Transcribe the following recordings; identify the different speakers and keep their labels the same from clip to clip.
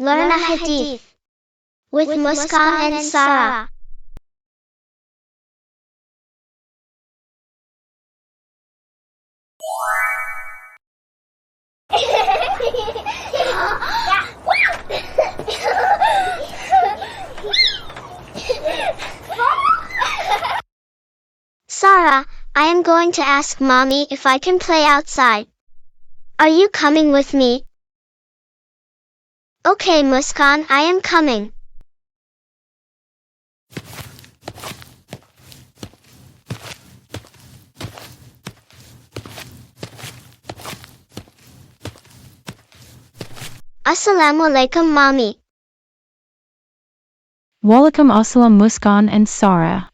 Speaker 1: Learn a Hadith with Muskan and Sarah. Sarah, I am going to ask Mommy if I can play outside. Are you coming with me? Okay, Muskan, I am coming. Assalamu alaikum, Mommy.
Speaker 2: Walaikum assalam, Muskan and Sarah.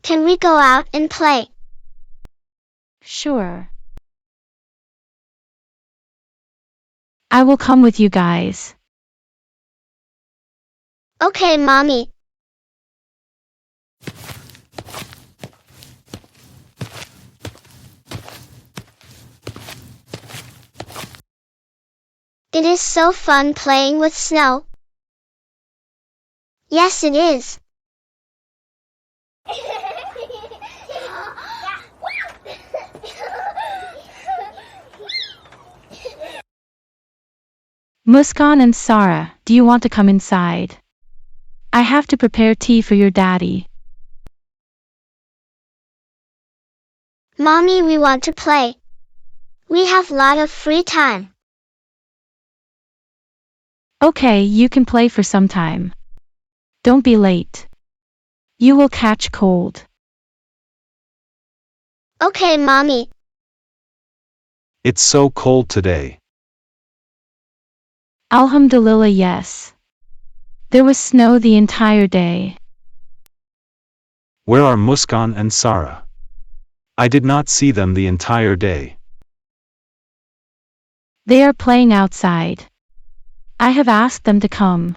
Speaker 1: Can we go out and play?
Speaker 2: Sure. I will come with you guys.
Speaker 1: Okay, Mommy. It is so fun playing with snow. Yes, it is.
Speaker 2: Muskan and Sarah, do you want to come inside? I have to prepare tea for your daddy.
Speaker 1: Mommy, we want to play. We have a lot of free time.
Speaker 2: Okay, you can play for some time. Don't be late. You will catch cold.
Speaker 1: Okay, Mommy.
Speaker 3: It's so cold today.
Speaker 2: Alhamdulillah, yes. There was snow the entire day.
Speaker 3: Where are Muskan and Sarah? I did not see them the entire day.
Speaker 2: They are playing outside. I have asked them to come.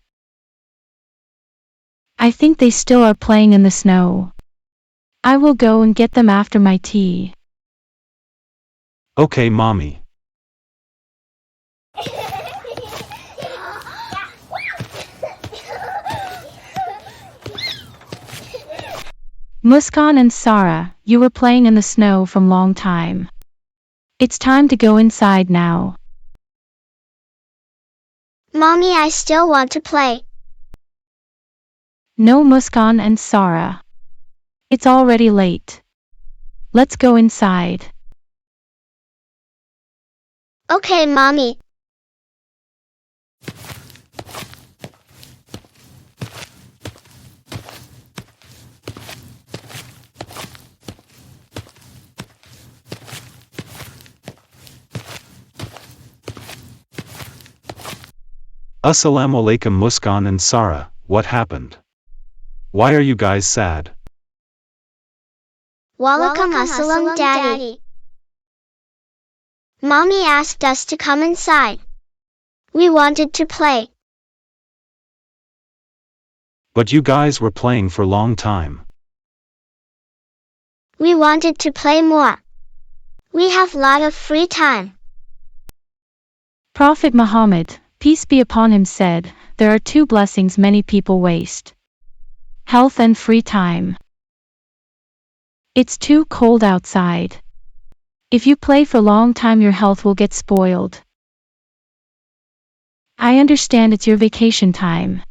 Speaker 2: I think they still are playing in the snow. I will go and get them after my tea.
Speaker 3: Okay, Mommy.
Speaker 2: Muskan and Sarah, you were playing in the snow from long time. It's time to go inside now.
Speaker 1: Mommy, I still want to play.
Speaker 2: No, Muskan and Sarah. It's already late. Let's go inside.
Speaker 1: Okay, Mommy.
Speaker 3: Assalamu alaikum, Muskan and Sarah, what happened? Why are you guys sad?
Speaker 1: Walaikum assalam, Daddy. Mommy asked us to come inside. We wanted to play.
Speaker 3: But you guys were playing for a long time.
Speaker 1: We wanted to play more. We have a lot of free time.
Speaker 2: Prophet Muhammad, peace be upon him, said, there are two blessings many people waste: health and free time. It's too cold outside. If you play for a long time, your health will get spoiled. I understand it's your vacation time.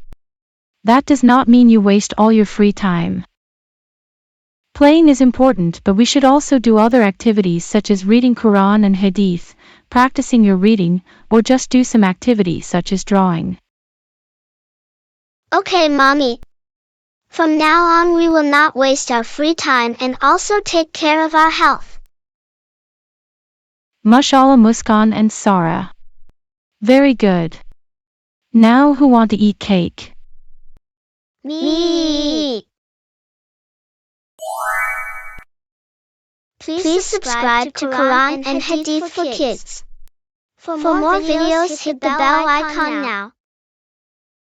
Speaker 2: That does not mean you waste all your free time. Playing is important, but we should also do other activities such as reading Quran and Hadith, practicing your reading, or just do some activities such as drawing.
Speaker 1: Okay, Mommy. From now on, we will not waste our free time and also take care of our health.
Speaker 2: Mashallah, Muskan and Sarah. Very good. Now who want to eat cake?
Speaker 1: Me. Please subscribe to Quran and Hadith for Kids. For more videos, hit the bell icon now.